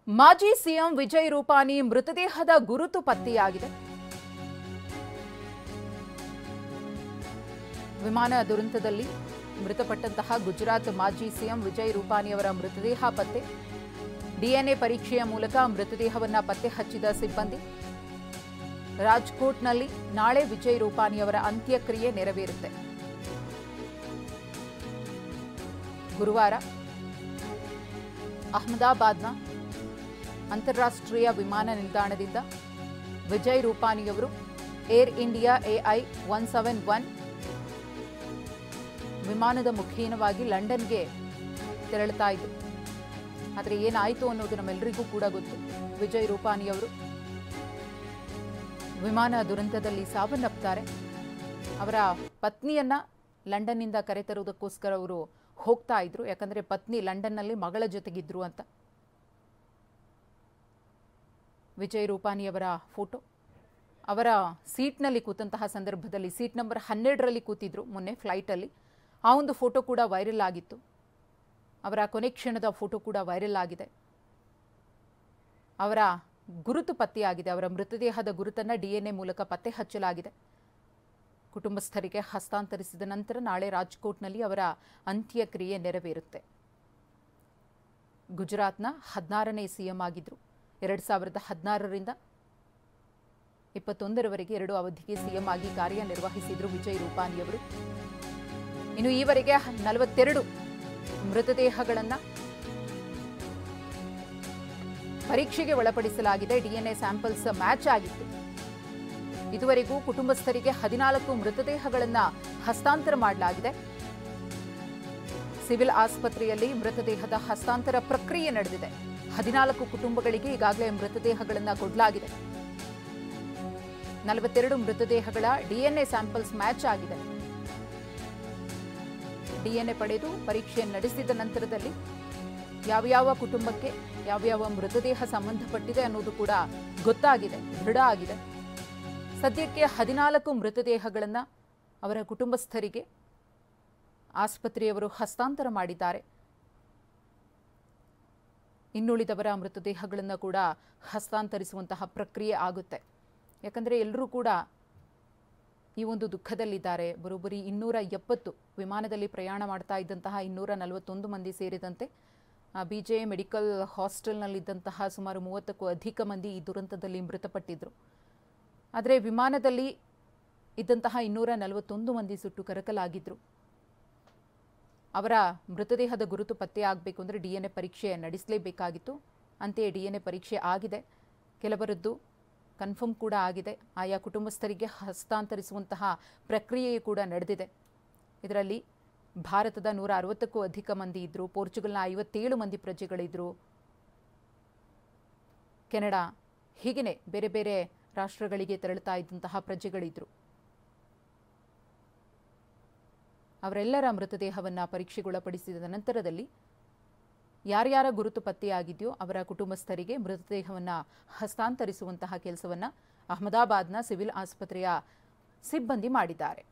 ಮಾಜಿ ಸಿಎಂ ವಿಜಯ್ ರೂಪಾನಿ ಮೃತದೇಹದ ಗುರುತು ಪತ್ತೆಯಾಗಿದೆ. ವಿಮಾನ ದುರಂತದಲ್ಲಿ ಮೃತಪಟ್ಟಂತಹ ಗುಜರಾತ್ ಮಾಜಿ ಸಿಎಂ ವಿಜಯ್ ರೂಪಾನಿ ಅವರ ಮೃತದೇಹ ಪತ್ತೆ. ಡಿಎನ್ಎ ಪರೀಕ್ಷೆಯ ಮೂಲಕ ಮೃತದೇಹವನ್ನು ಪತ್ತೆ ಹಚ್ಚಿದ ಸಿಬ್ಬಂದಿ. ರಾಜ್ಕೋಟ್ನಲ್ಲಿ ನಾಳೆ ವಿಜಯ್ ರೂಪಾನಿ ಅವರ ಅಂತ್ಯಕ್ರಿಯೆ ನೆರವೇರುತ್ತೆ. ಗುರುವಾರ ಅಹಮದಾಬಾದ್ನ ಅಂತಾರಾಷ್ಟ್ರೀಯ ವಿಮಾನ ನಿಲ್ದಾಣದಿಂದ ವಿಜಯ್ ರೂಪಾನಿಯವರು ಏರ್ ಇಂಡಿಯಾ AI 171 ವಿಮಾನದ ಮುಖೇನವಾಗಿ ಲಂಡನ್ಗೆ ತೆರಳುತ್ತಾ ಇದ್ರು. ಆದರೆ ಏನಾಯಿತು ಅನ್ನೋದು ನಮ್ಮೆಲ್ಲರಿಗೂ ಕೂಡ ಗೊತ್ತು. ವಿಜಯ್ ರೂಪಾನಿಯವರು ವಿಮಾನ ದುರಂತದಲ್ಲಿ ಸಾವನ್ನಪ್ಪುತ್ತಾರೆ. ಅವರ ಪತ್ನಿಯನ್ನ ಲಂಡನ್ನಿಂದ ಕರೆತರುವುದಕ್ಕೋಸ್ಕರ ಅವರು ಹೋಗ್ತಾ ಇದ್ರು. ಯಾಕಂದರೆ ಪತ್ನಿ ಲಂಡನ್ನಲ್ಲಿ ಮಗಳ ಜೊತೆಗಿದ್ರು ಅಂತ. ವಿಜಯ್ ರೂಪಾನಿಯವರ ಫೋಟೋ, ಅವರ ಸೀಟ್ನಲ್ಲಿ ಕೂತಂತಹ ಸಂದರ್ಭದಲ್ಲಿ ಸೀಟ್ ನಂಬರ್ 12ರಲ್ಲಿ ಕೂತಿದ್ರು ಮೊನ್ನೆ ಫ್ಲೈಟಲ್ಲಿ. ಆ ಒಂದು ಫೋಟೋ ಕೂಡ ವೈರಲ್ ಆಗಿತ್ತು. ಅವರ ಕೊನೆ ಕ್ಷಣದ ಫೋಟೋ ಕೂಡ ವೈರಲ್ ಆಗಿದೆ. ಅವರ ಗುರುತು ಪತ್ತೆಯಾಗಿದೆ. ಅವರ ಮೃತದೇಹದ ಗುರುತನ್ನು DNA ಮೂಲಕ ಪತ್ತೆ ಹಚ್ಚಲಾಗಿದೆ. ಕುಟುಂಬಸ್ಥರಿಗೆ ಹಸ್ತಾಂತರಿಸಿದ ನಂತರ ನಾಳೆ ರಾಜ್ಕೋಟ್ನಲ್ಲಿ ಅವರ ಅಂತ್ಯಕ್ರಿಯೆ ನೆರವೇರುತ್ತೆ. ಗುಜರಾತ್ನ 16ನೇ ಸಿಎಂ ಆಗಿದ್ರು. 2016ರಿಂದ 21ರವರೆಗೆ 2 ಅವಧಿಗೆ ಸಿಎಂ ಆಗಿ ಕಾರ್ಯನಿರ್ವಹಿಸಿದ್ರು ವಿಜಯ್ ರೂಪಾನಿಯವರು. ಇನ್ನು ಈವರೆಗೆ 42 ಮೃತದೇಹಗಳನ್ನು ಪರೀಕ್ಷೆಗೆ ಒಳಪಡಿಸಲಾಗಿದೆ. DNA ಸ್ಯಾಂಪಲ್ಸ್ ಮ್ಯಾಚ್ ಆಗಿತ್ತು. ಇದುವರೆಗೂ ಕುಟುಂಬಸ್ಥರಿಗೆ 14 ಮೃತದೇಹಗಳನ್ನು ಹಸ್ತಾಂತರ ಮಾಡಲಾಗಿದೆ. ಸಿವಿಲ್ ಆಸ್ಪತ್ರೆಯಲ್ಲಿ ಮೃತದೇಹದ ಹಸ್ತಾಂತರ ಪ್ರಕ್ರಿಯೆ ನಡೆದಿದೆ. 14 ಕುಟುಂಬಗಳಿಗೆ ಈಗಾಗಲೇ ಮೃತದೇಹಗಳನ್ನು ಕೊಡಲಾಗಿದೆ. 42 ಮೃತದೇಹಗಳ DNA ಸ್ಯಾಂಪಲ್ಸ್ ಮ್ಯಾಚ್ ಆಗಿದೆ. DNA ಪಡೆದು ಪರೀಕ್ಷೆ ನಡೆಸಿದ ನಂತರದಲ್ಲಿ ಯಾವ್ಯಾವ ಕುಟುಂಬಕ್ಕೆ ಯಾವ್ಯಾವ ಮೃತದೇಹ ಸಂಬಂಧಪಟ್ಟಿದೆ ಅನ್ನೋದು ಕೂಡ ಗೊತ್ತಾಗಿದೆ, ದೃಢ ಆಗಿದೆ. ಸದ್ಯಕ್ಕೆ 14 ಮೃತದೇಹಗಳನ್ನು ಅವರ ಕುಟುಂಬಸ್ಥರಿಗೆ ಆಸ್ಪತ್ರೆಯವರು ಹಸ್ತಾಂತರ ಮಾಡಿದ್ದಾರೆ. ಇನ್ನುಳಿದವರ ಮೃತದೇಹಗಳನ್ನು ಕೂಡ ಹಸ್ತಾಂತರಿಸುವಂತಹ ಪ್ರಕ್ರಿಯೆ ಆಗುತ್ತೆ. ಯಾಕಂದರೆ ಎಲ್ಲರೂ ಕೂಡ ಈ ಒಂದು ದುಃಖದಲ್ಲಿದ್ದಾರೆ. ಬರೋಬ್ಬರಿ 270 ವಿಮಾನದಲ್ಲಿ ಪ್ರಯಾಣ ಮಾಡ್ತಾ ಇದ್ದಂತಹ 241 ಮಂದಿ ಸೇರಿದಂತೆ BJ ಮೆಡಿಕಲ್ ಹಾಸ್ಟೆಲ್ನಲ್ಲಿದ್ದಂತಹ ಸುಮಾರು 30ಕ್ಕೂ ಅಧಿಕ ಮಂದಿ ಈ ದುರಂತದಲ್ಲಿ ಮೃತಪಟ್ಟಿದ್ದರು. ಆದರೆ ವಿಮಾನದಲ್ಲಿ ಇದ್ದಂತಹ 241 ಮಂದಿ ಸುಟ್ಟು ಕರಕಲಾಗಿದ್ದರು. ಅವರ ಮೃತದೇಹದ ಗುರುತು ಪತ್ತೆಯಾಗಬೇಕು ಅಂದರೆ DNA ಪರೀಕ್ಷೆ ನಡೆಸಲೇಬೇಕಾಗಿತ್ತು. ಅಂತೆಯೇ DNA ಪರೀಕ್ಷೆ ಆಗಿದೆ. ಕೆಲವರದ್ದು ಕನ್ಫರ್ಮ್ ಕೂಡ ಆಗಿದೆ. ಆಯಾ ಕುಟುಂಬಸ್ಥರಿಗೆ ಹಸ್ತಾಂತರಿಸುವಂತಹ ಪ್ರಕ್ರಿಯೆಯೂ ಕೂಡ ನಡೆದಿದೆ. ಇದರಲ್ಲಿ ಭಾರತದ 160ಕ್ಕೂ ಅಧಿಕ ಮಂದಿ ಇದ್ದರು. ಪೋರ್ಚುಗಲ್ನ 57 ಮಂದಿ ಪ್ರಜೆಗಳಿದ್ದರು. ಕೆನಡಾ, ಹೀಗೇ ಬೇರೆ ಬೇರೆ ರಾಷ್ಟ್ರಗಳಿಗೆ ತೆರಳುತ್ತಾ ಇದ್ದಂತಹ ಪ್ರಜೆಗಳಿದ್ದರು. ಅವರೆಲ್ಲರ ಮೃತದೇಹವನ್ನು ಪರೀಕ್ಷೆಗೊಳಪಡಿಸಿದ ನಂತರದಲ್ಲಿ ಯಾರ್ಯಾರ ಗುರುತು ಪತ್ತೆಯಾಗಿದೆಯೋ ಅವರ ಕುಟುಂಬಸ್ಥರಿಗೆ ಮೃತದೇಹವನ್ನು ಹಸ್ತಾಂತರಿಸುವಂತಹ ಕೆಲಸವನ್ನು ಅಹಮದಾಬಾದ್ನ ಸಿವಿಲ್ ಆಸ್ಪತ್ರೆಯ ಸಿಬ್ಬಂದಿ ಮಾಡಿದ್ದಾರೆ.